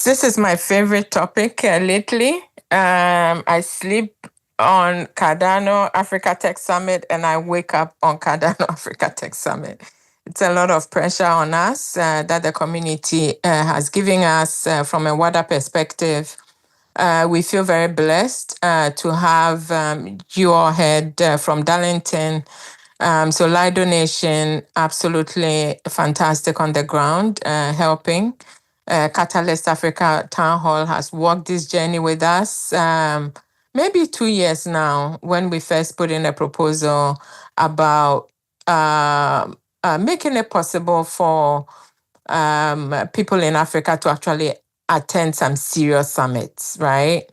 this is my favorite topic lately. I sleep on Cardano Africa Tech Summit and I wake up on Cardano Africa Tech Summit. It's a lot of pressure on us that the community has given us from a Wada perspective. We feel very blessed to have you all head from Darlington. So live donation, absolutely fantastic on the ground, helping. Catalyst Africa Town Hall has walked this journey with us maybe 2 years now when we first put in a proposal about making it possible for people in Africa to actually attend some serious summits, right?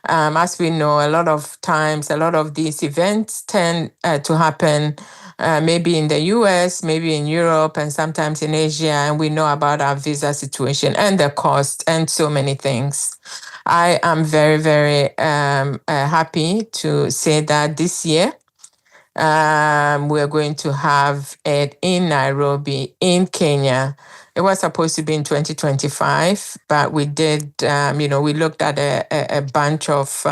As we know, a lot of times, a lot of these events tend to happen maybe in the US, maybe in Europe, and sometimes in Asia. And we know about our visa situation and the cost and so many things. I am very, very happy to say that this year, we're going to have it in Nairobi, in Kenya. It was supposed to be in 2025, but we did, we looked at a bunch of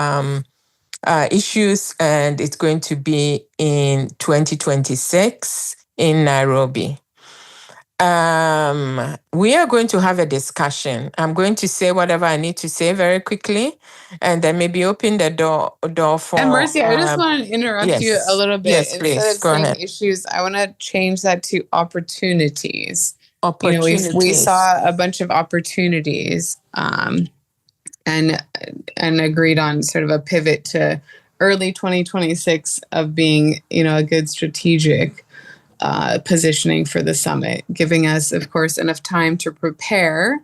issues, and it's going to be in 2026 in Nairobi. We are going to have a discussion. I'm going to say whatever I need to say very quickly, and then maybe open the door for. And Mercy, I just want to interrupt you a little bit. Yes, please. Instead of Go saying ahead. issues, I want to change that to opportunities. Opportunities. We saw a bunch of opportunities, and agreed on sort of a pivot to early 2026 of being, a good strategic positioning for the summit, giving us, of course, enough time to prepare,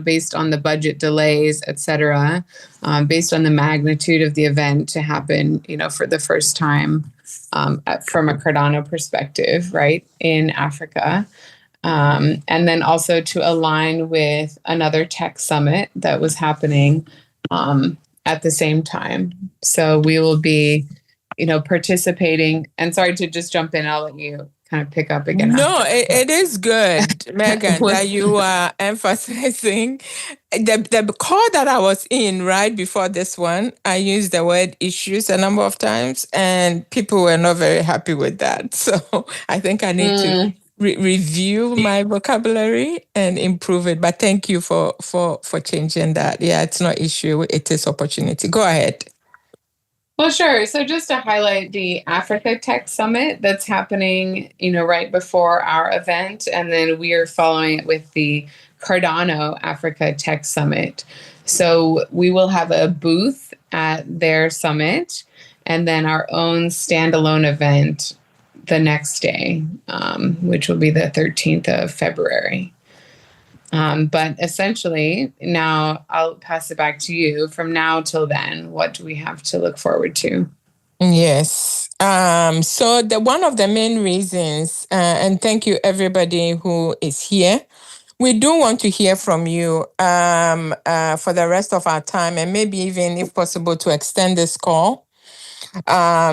based on the budget delays, et cetera, based on the magnitude of the event to happen, for the first time from a Cardano perspective, right, in Africa. And then also to align with another tech summit that was happening at the same time. So we will be, participating. And sorry to just jump in, I'll let you kind of pick up again. No, it is good, Megan, that you are emphasizing the call that I was in right before this one. I used the word issues a number of times, and people were not very happy with that. So I think I need to review my vocabulary and improve it. But thank you for changing that. Yeah, it's not issue; it is opportunity. Go ahead. Well, sure. So just to highlight the Africa Tech Summit that's happening, right before our event, and then we are following it with the Cardano Africa Tech Summit. So we will have a booth at their summit and then our own standalone event the next day, which will be the 13th of February. But essentially, now I'll pass it back to you. From now till then, what do we have to look forward to? Yes. So one of the main reasons, and thank you everybody who is here. We do want to hear from you for the rest of our time, and maybe even, if possible, to extend this call.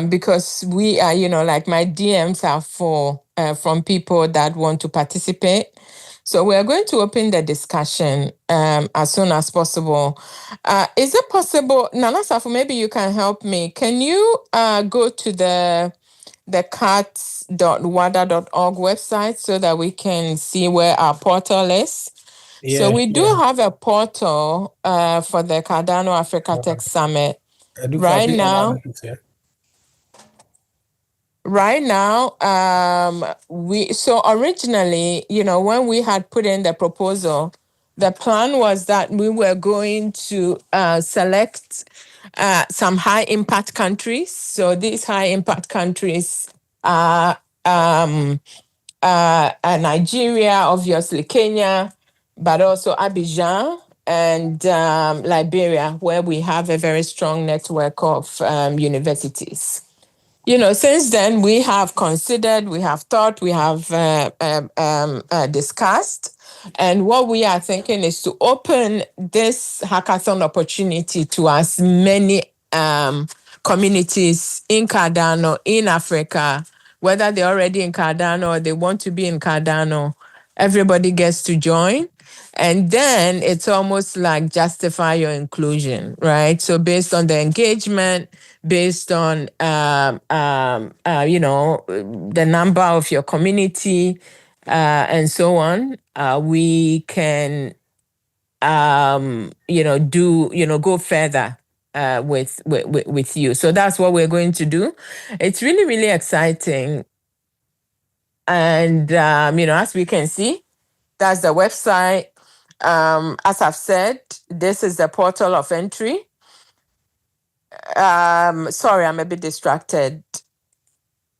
Because we are, like my DMs are full from people that want to participate. So we are going to open the discussion as soon as possible. Is it possible, Nana Safu, maybe you can help me. Can you go to the cats.wada.org website so that we can see where our portal is? Yeah, so we do have a portal for the Cardano Africa Tech Summit. Right now, so originally, when we had put in the proposal, the plan was that we were going to select some high impact countries. So these high impact countries are Nigeria, obviously Kenya, but also Abidjan and Liberia, where we have a very strong network of universities. Since then, we have considered, we have thought, we have discussed. And what we are thinking is to open this hackathon opportunity to as many communities in Cardano, in Africa, whether they're already in Cardano or they want to be in Cardano. Everybody gets to join. And then it's almost like justify your inclusion, right? So based on the engagement, based on the number of your community, and so on, we can go further with you. So that's what we're going to do. It's really, really exciting. And, as we can see, that's the website. As I've said, this is the portal of entry. Sorry, I'm a bit distracted.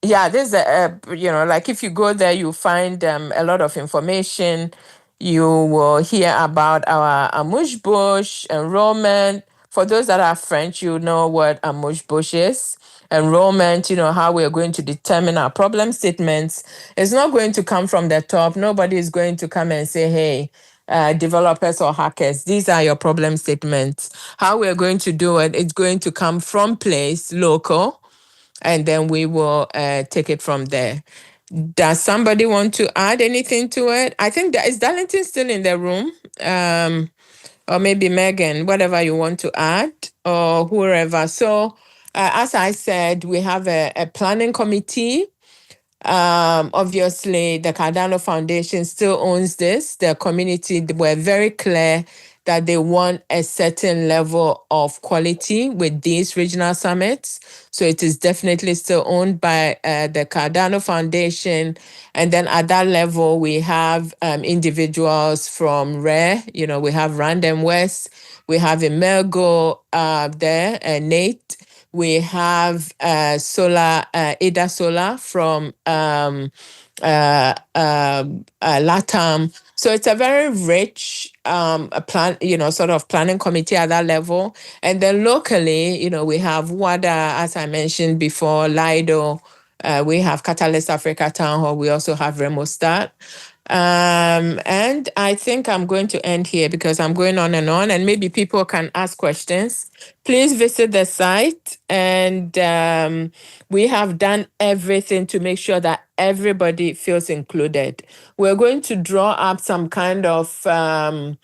Yeah, there's like if you go there, you find a lot of information. You will hear about our amuse-bouche enrollment. For those that are French, you know what amuse-bouche is. Enrollment, how we're going to determine our problem statements. It's not going to come from the top. Nobody is going to come and say, hey, developers or hackers, these are your problem statements. How we're going to do it, it's going to come from place, local, and then we will take it from there. Does somebody want to add anything to it? I think that is Darlington still in the room, or maybe Megan, whatever you want to add, or whoever. So, as I said, we have a planning committee. Obviously, the Cardano Foundation still owns this. The community were very clear that they want a certain level of quality with these regional summits. So it is definitely still owned by the Cardano Foundation. And then at that level, we have individuals from RARE. We have Random West, we have Emergo there, Nate. We have Ada Solar from LATAM. So it's a very rich sort of planning committee at that level. And then locally, we have WADA, as I mentioned before, Lido. We have Catalyst Africa Town Hall. We also have Remostat. And I think I'm going to end here because I'm going on, and maybe people can ask questions. Please visit the site, and we have done everything to make sure that everybody feels included. We're going to draw up some kind of whether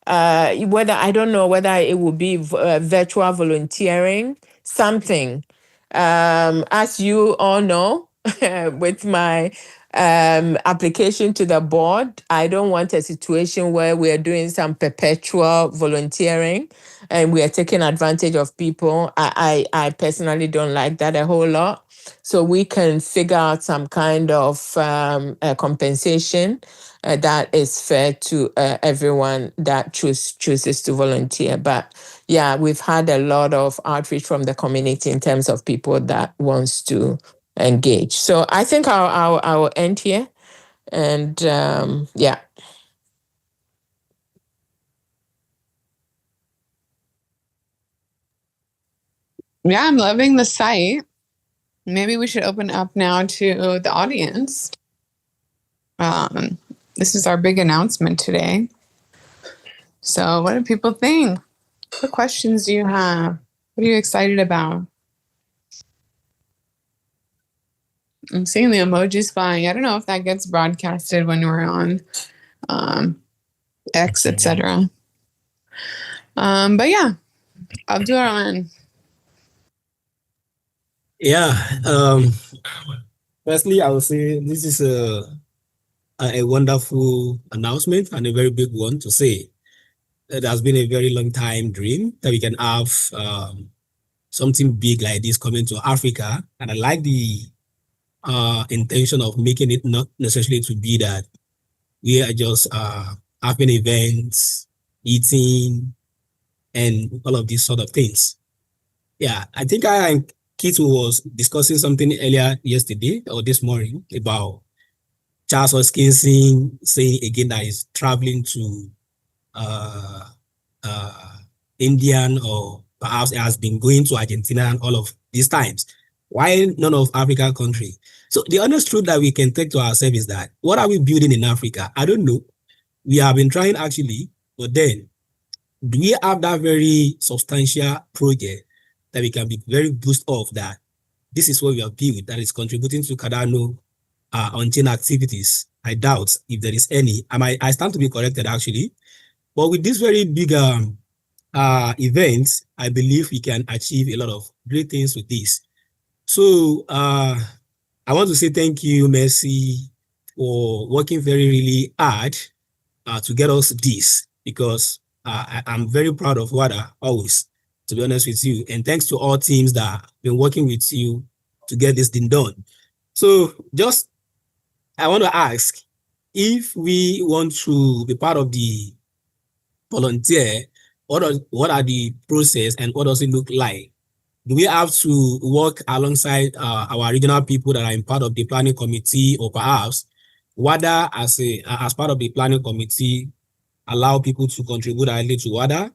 I don't know whether it will be virtual volunteering, something. As you all know, with my application to the board, I don't want a situation where we are doing some perpetual volunteering and we are taking advantage of people. I personally don't like that a whole lot. So we can figure out some kind of compensation that is fair to everyone that chooses to volunteer. But yeah, we've had a lot of outreach from the community in terms of people that wants to engage. So I think I'll end here, and yeah. Yeah, I'm loving the site. Maybe we should open up now to the audience. This is our big announcement today. So, what do people think? What questions do you have? What are you excited about? I'm seeing the emojis flying. I don't know if that gets broadcasted when we're on X, etc. But yeah, Abdurrahman. Yeah. Firstly, I would say this is a wonderful announcement and a very big one to say. It has been a very long time dream that we can have something big like this coming to Africa. And I like the intention of making it not necessarily to be that we are just having events, eating, and all of these sort of things. Yeah, I think I and Keith was discussing something earlier yesterday or this morning about Charles Hoskinson saying again that he's traveling to Indian, or perhaps has been going to Argentina and all of these times. Why none of African country? So the honest truth that we can take to ourselves is that what are we building in Africa? I don't know. We have been trying actually, but then do we have that very substantial project that we can be very boost off that this is what we have built that is contributing to Cardano on-chain activities. I doubt if there is any. I stand to be corrected actually. But with this very big event, I believe we can achieve a lot of great things with this. So I want to say thank you, Mercy, for working very, really hard to get us this, because I'm very proud of Wada always, to be honest with you. And thanks to all teams that have been working with you to get this thing done. So just, I want to ask, if we want to be part of the volunteer, what are the process and what does it look like? Do we have to work alongside our regional people that are in part of the planning committee, or perhaps WADA as part of the planning committee allow people to contribute directly to WADA?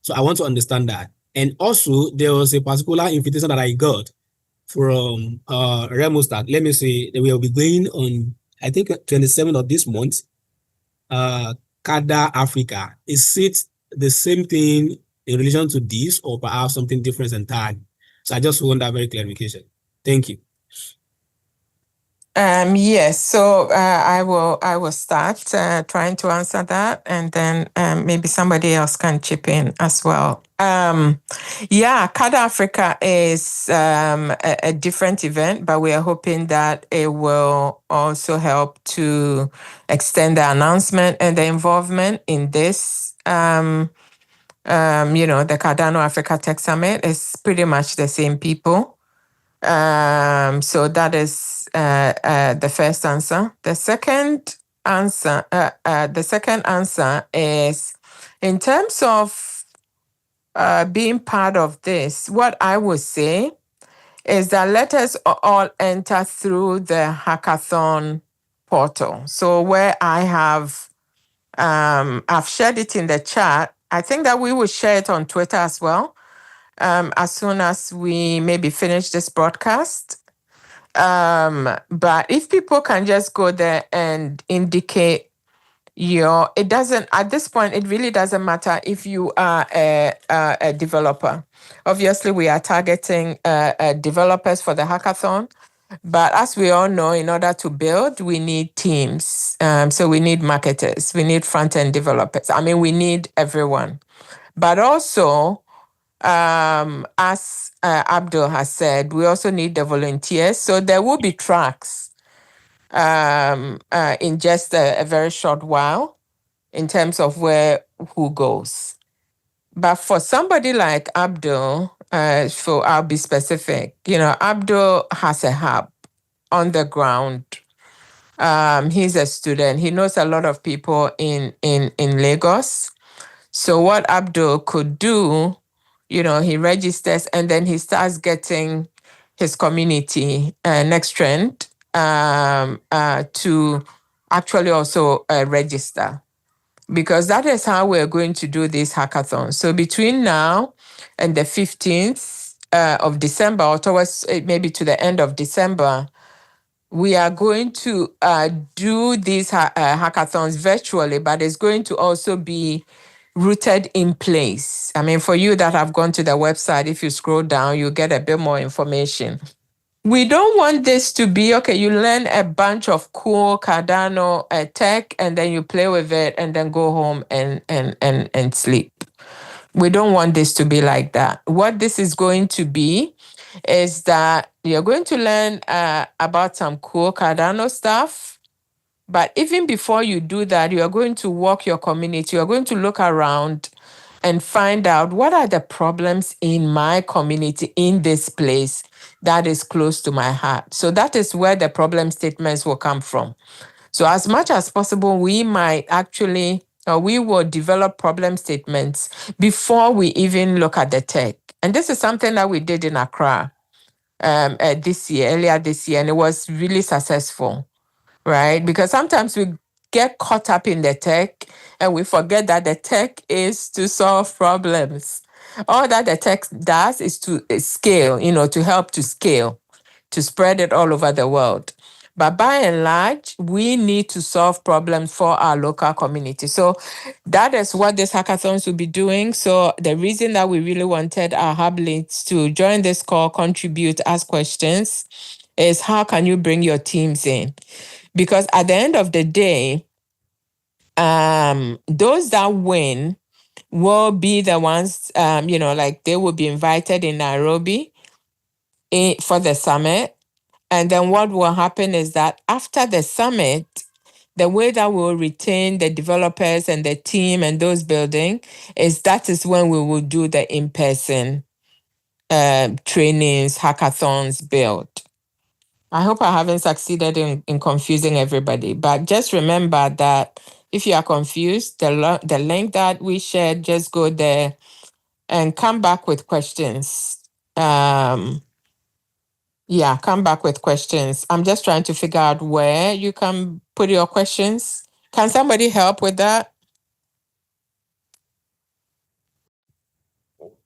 So I want to understand that. And also, there was a particular invitation that I got from Remostat. Let me say that we will be going on, I think, 27th of this month, CADA Africa. Is it the same thing in relation to this, or perhaps something different entirely? So I just want that very clarification. Thank you. Yes, so I will start trying to answer that, and then maybe somebody else can chip in as well. Yeah, CADA Africa is a different event, but we are hoping that it will also help to extend the announcement and the involvement in this. The Cardano Africa Tech Summit is pretty much the same people. So that is the first answer. The second answer is, in terms of being part of this, what I would say is that let us all enter through the hackathon portal. So where I have, I've shared it in the chat. I think that we will share it on Twitter as well, as soon as we maybe finish this broadcast. But if people can just go there and indicate it doesn't, at this point, it really doesn't matter if you are a developer. Obviously, we are targeting developers for the hackathon. But as we all know, in order to build, we need teams. So we need marketers, we need front-end developers. I mean, we need everyone. But also, as Abdul has said, we also need the volunteers. So there will be tracks in just a very short while in terms of who goes. But for somebody like Abdul, I'll be specific, Abdul has a hub on the ground. He's a student. He knows a lot of people in Lagos. So what Abdul could do, he registers and then he starts getting his community, Next Trend, to actually also register, because that is how we're going to do this hackathon. So between now and the 15th of December, or towards maybe to the end of December, we are going to do these hackathons virtually, but it's going to also be rooted in place. I mean, for you that have gone to the website, if you scroll down, you get a bit more information. We don't want this to be, okay, you learn a bunch of cool Cardano tech and then you play with it and then go home and sleep. We don't want this to be like that. What this is going to be is that you're going to learn about some cool Cardano stuff. But even before you do that, you are going to walk your community. You're going to look around and find out what are the problems in my community, in this place that is close to my heart. So that is where the problem statements will come from. So as much as possible, we might actually, or we will develop problem statements before we even look at the tech. And this is something that we did in Accra earlier this year, and it was really successful, right? Because sometimes we get caught up in the tech and we forget that the tech is to solve problems. All that the tech does is to scale, to help to scale, to spread it all over the world. But by and large, we need to solve problems for our local community. So that is what this hackathons will be doing. So the reason that we really wanted our hub leads to join this call, contribute, ask questions, is how can you bring your teams in? Because at the end of the day, those that win will be the ones, like they will be invited in Nairobi for the summit. And then what will happen is that after the summit, the way that we'll retain the developers and the team and those building that is when we will do the in-person trainings, hackathons build. I hope I haven't succeeded in confusing everybody, but just remember that if you are confused, the link that we shared, just go there and come back with questions. Come back with questions. I'm just trying to figure out where you can put your questions. Can somebody help with that?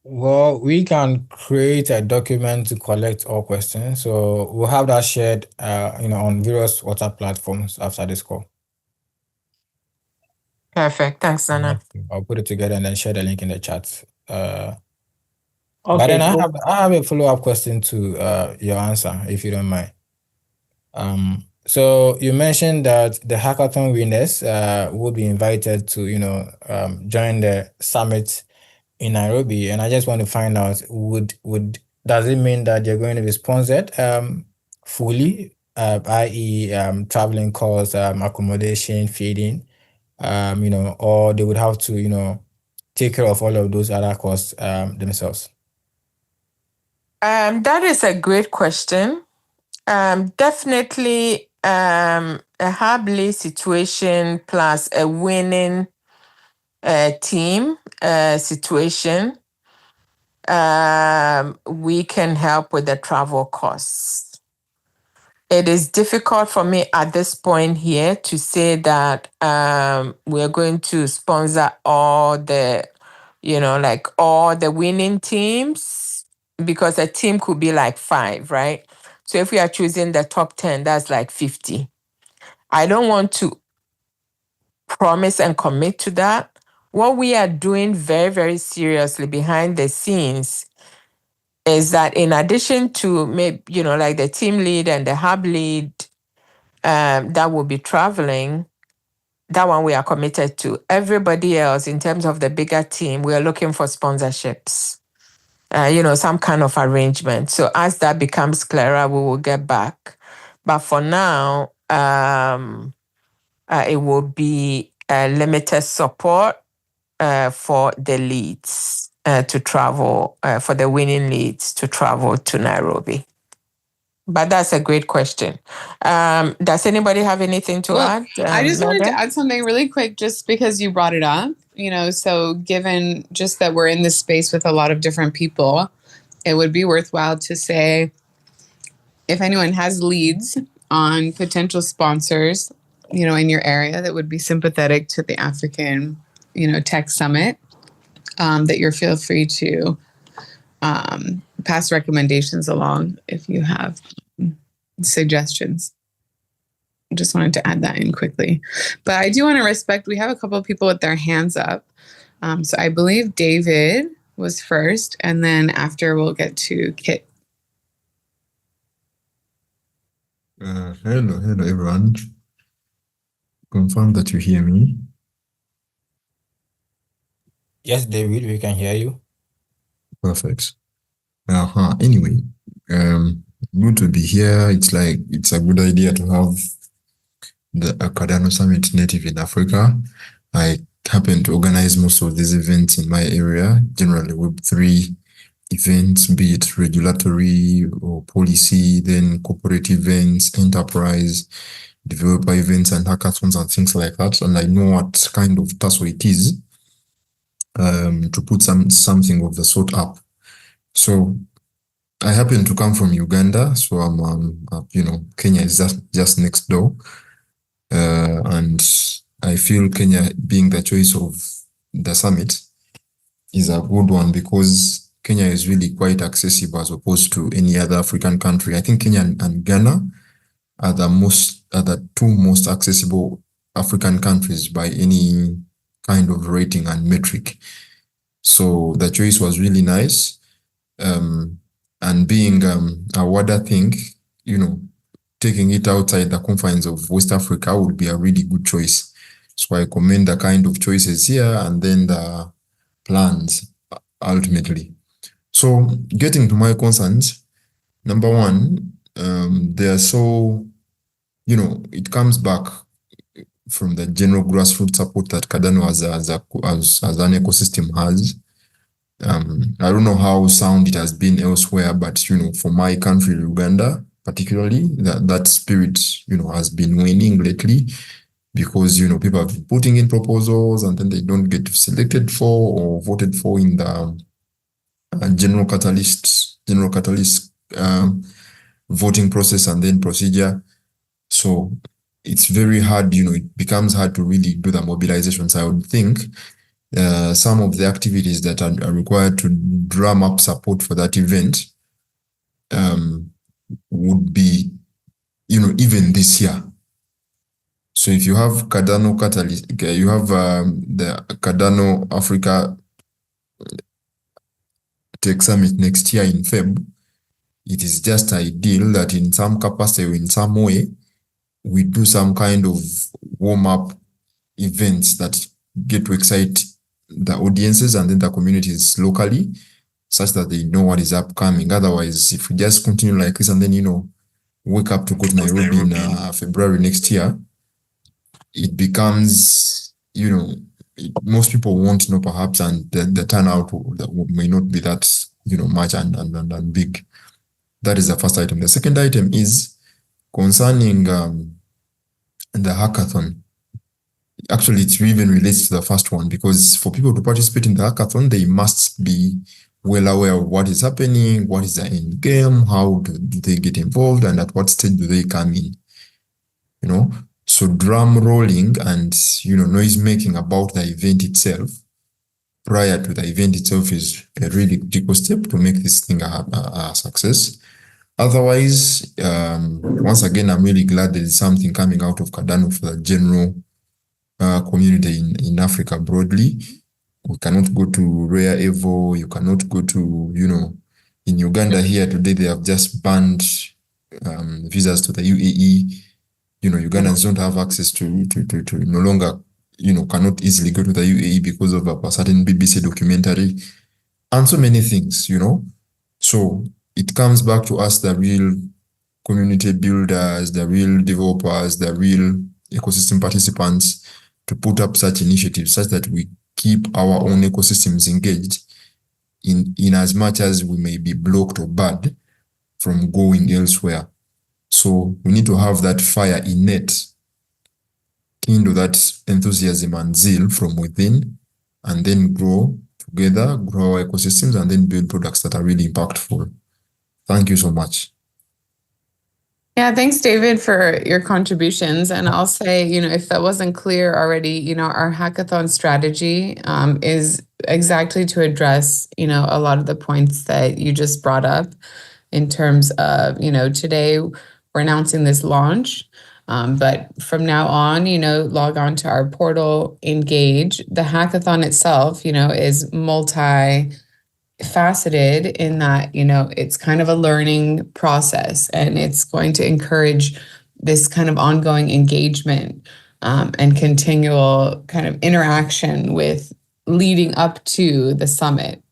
Well, we can create a document to collect all questions. So we'll have that shared, on various WhatsApp platforms after this call. Perfect. Thanks, Nana. I'll put it together and then share the link in the chat. But Okay, then I cool. have a follow-up question to your answer, if you don't mind. So you mentioned that the hackathon winners will be invited to, join the summit in Nairobi, and I just want to find out, does it mean that they're going to be sponsored fully, i.e. traveling costs, accommodation, feeding, or they would have to, take care of all of those other costs themselves? That is a great question. Definitely a Habley situation plus a winning team situation, we can help with the travel costs. It is difficult for me at this point here to say that we're going to sponsor all the, all the winning teams, because a team could be like 5, right? So if we are choosing the top 10, that's like 50. I don't want to promise and commit to that. What we are doing very, very seriously behind the scenes is that in addition to maybe, like the team lead and the hub lead that will be traveling, that one we are committed to. Everybody else, in terms of the bigger team, we are looking for sponsorships, some kind of arrangement. So as that becomes clearer, we will get back. But for now, it will be limited support for the leads to travel, for the winning leads to travel to Nairobi. But that's a great question. Does anybody have anything to add? I just wanted to add something really quick, just because you brought it up. So given just that we're in this space with a lot of different people, it would be worthwhile to say, if anyone has leads on potential sponsors, in your area that would be sympathetic to the African, Tech Summit, that you're feel free to pass recommendations along if you have suggestions. Just wanted to add that in quickly. But I do want to respect, we have a couple of people with their hands up. So I believe David was first, and then after we'll get to Kit. Hello everyone. Confirm that you hear me. Yes, David, we can hear you. Perfect. Anyway, good to be here. It's a good idea to have the Cardano Summit native in Africa. I happen to organize most of these events in my area, generally Web3 events, be it regulatory or policy, then corporate events, enterprise, developer events, and hackathons and things like that. And I know what kind of tussle it is to put something of the sort up. So I happen to come from Uganda, so I'm Kenya is just next door, and I feel Kenya being the choice of the summit is a good one, because Kenya is really quite accessible as opposed to any other African country. I think Kenya and Ghana are the two most accessible African countries by any kind of rating and metric. So the choice was really nice. And being a Wada thing, taking it outside the confines of West Africa would be a really good choice. So I commend the kind of choices here and then the plans ultimately. So getting to my concerns, number one, they are so, it comes back from the general grassroots support that Cardano as an ecosystem has. I don't know how sound it has been elsewhere, but for my country, Uganda, particularly, that spirit, has been waning lately because people have been putting in proposals and then they don't get selected for or voted for in the general catalyst voting process and then procedure. So it's very hard, it becomes hard to really do the mobilization. So I would think some of the activities that are required to drum up support for that event would be, even this year. So if you have Cardano Catalyst, you have the Cardano Africa Tech Summit next year in Feb, it is just ideal that in some capacity or in some way, we do some kind of warm-up events that get to excite the audiences and then the communities locally, such that they know what is upcoming. Otherwise, if we just continue like this and then, wake up to go to Nairobi in February next year, it becomes, most people won't know perhaps, and the turnout may not be that, much and big. That is the first item. The second item is concerning the hackathon. Actually, it even relates to the first one, because for people to participate in the hackathon, they must be well aware of what is happening, what is the end game, how do they get involved, and at what stage do they come in. So drum rolling and noise making about the event itself prior to the event itself is a really critical step to make this thing a success. Otherwise, once again, I'm really glad there is something coming out of Cardano for the general community in Africa broadly. We cannot go to Rare Evo, you cannot go to, in Uganda here today, they have just banned visas to the UAE. Ugandans don't have access to no longer, cannot easily go to the UAE because of a certain BBC documentary and so many things, So it comes back to us, the real community builders, the real developers, the real ecosystem participants, to put up such initiatives such that we keep our own ecosystems engaged in as much as we may be blocked or barred from going elsewhere. So we need to have that fire innate, kindle that enthusiasm and zeal from within, and then grow together, grow our ecosystems, and then build products that are really impactful. Thank you so much. Yeah, thanks, David, for your contributions. And I'll say, if that wasn't clear already, our hackathon strategy is exactly to address, a lot of the points that you just brought up in terms of, today we're announcing this launch. But from now on, log on to our portal, engage. The hackathon itself, is multi-faceted in that, it's kind of a learning process, and it's going to encourage this kind of ongoing engagement and continual kind of interaction with leading up to the summit.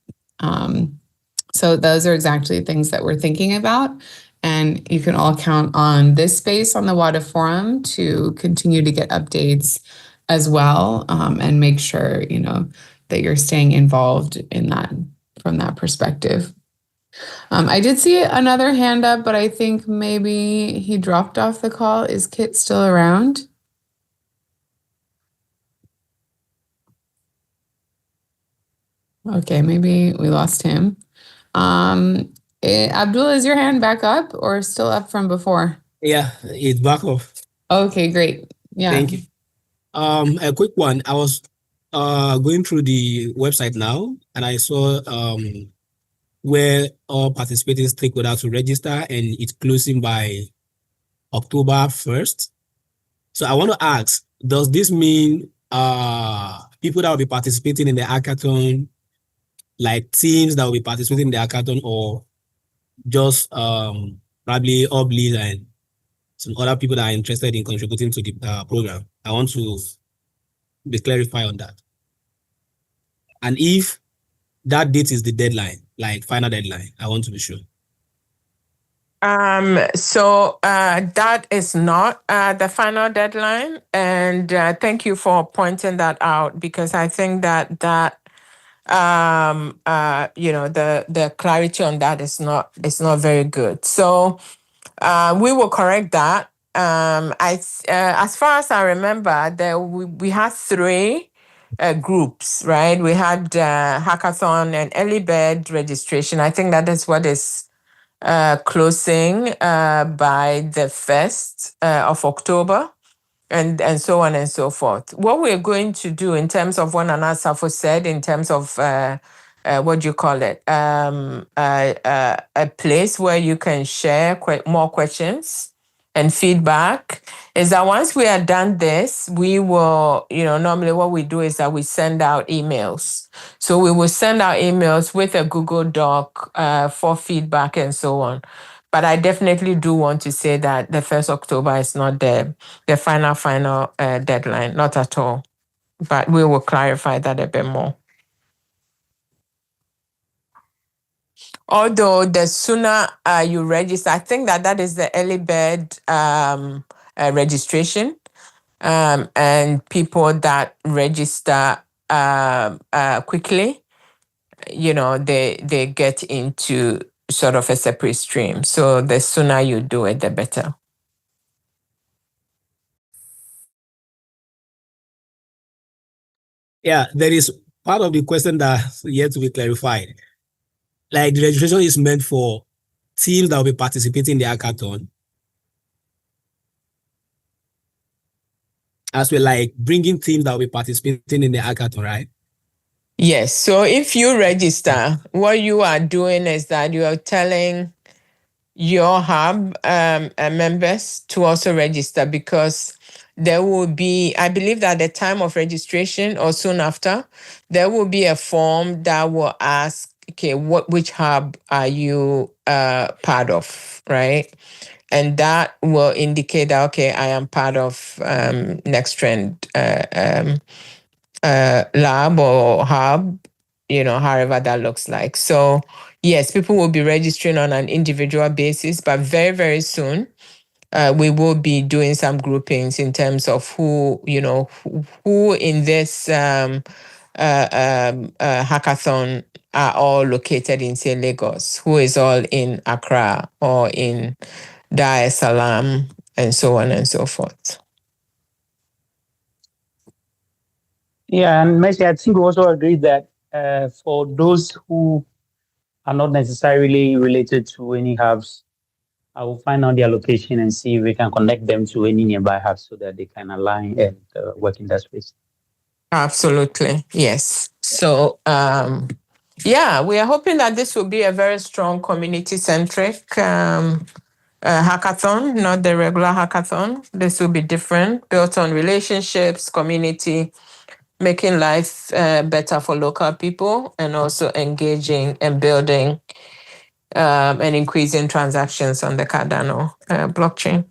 So those are exactly things that we're thinking about. And you can all count on this space on the Wada Forum to continue to get updates as well, and make sure, that you're staying involved in that from that perspective. I did see another hand up, but I think maybe he dropped off the call. Is Kit still around? Okay, maybe we lost him. Abdul, is your hand back up or still up from before? Yeah, it's back off. Okay, great. Yeah. Thank you. A quick one. I was going through the website now, and I saw where all participating stakeholders to register, and it's closing by October 1st. So I want to ask, does this mean people that will be participating in the hackathon, like teams that will be participating in the hackathon, or just probably Oblis and some other people that are interested in contributing to the program. I want to be clarified on that. And if that date is the deadline, like final deadline, I want to be sure. So that is not the final deadline, and thank you for pointing that out, because I think that the clarity on that is not very good. So we will correct that. As far as I remember, we had three groups, right? We had hackathon and early bird registration. I think that is what is closing by the 1st of October, and so on and so forth. What we're going to do in terms of what Nana Safo said, in terms of what do you call it, a place where you can share more questions and feedback, is that once we are done this, we will, normally what we do is that we send out emails. So we will send out emails with a Google Doc for feedback and so on. But I definitely do want to say that the 1st October is not the final deadline, not at all. But we will clarify that a bit more. Although the sooner you register, I think that is the early bird registration, and people that register quickly, they get into sort of a separate stream. So the sooner you do it, the better. Yeah, there is part of the question that's yet to be clarified. Like, the registration is meant for teams that will be participating in the hackathon, as well, like bringing teams that will be participating in the hackathon, right? Yes. So if you register, what you are doing is that you are telling your hub members to also register, because there will be, I believe that at the time of registration or soon after, there will be a form that will ask, okay, which hub are you part of, right? And that will indicate that, okay, I am part of Next Trend lab or hub, however that looks like. So yes, people will be registering on an individual basis, but very, very soon, we will be doing some groupings in terms of who in this hackathon are all located in, say, Lagos, who is all in Accra or in Dar es Salaam, and so on and so forth. Yeah, and Messi, I think we also agree that for those who are not necessarily related to any hubs, I will find out their location and see if we can connect them to any nearby hubs so that they can align and work in that space. Absolutely, yes. So, yeah, we are hoping that this will be a very strong community-centric hackathon, not the regular hackathon. This will be different, built on relationships, community, making life better for local people, and also engaging and building and increasing transactions on the Cardano blockchain.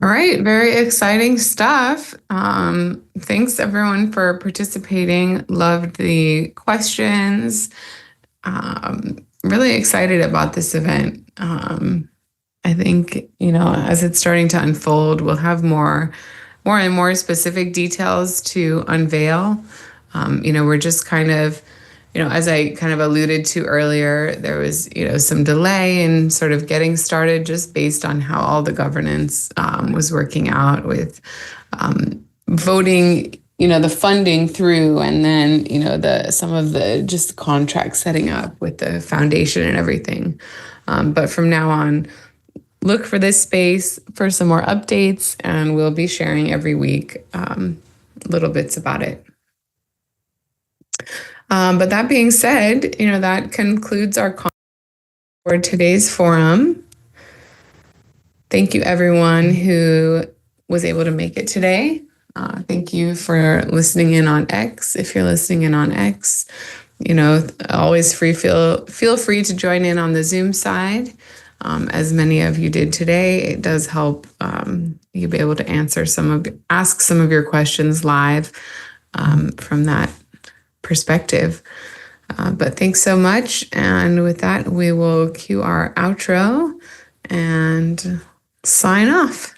All right, very exciting stuff. Thanks everyone for participating. Loved the questions. Really excited about this event. I think, as it's starting to unfold, we'll have more and more specific details to unveil. We're just kind of, as I kind of alluded to earlier, there was, some delay in sort of getting started just based on how all the governance was working out with voting, the funding through, and then, some of the just contract setting up with the foundation and everything. But from now on, look for this space for some more updates, and we'll be sharing every week little bits about it. But that being said, that concludes our call for today's forum. Thank you, everyone who was able to make it today. Thank you for listening in on X. If you're listening in on X, always feel free to join in on the Zoom side. As many of you did today, it does help you be able to ask some of your questions live from that perspective. But thanks so much. And with that, we will cue our outro and sign off.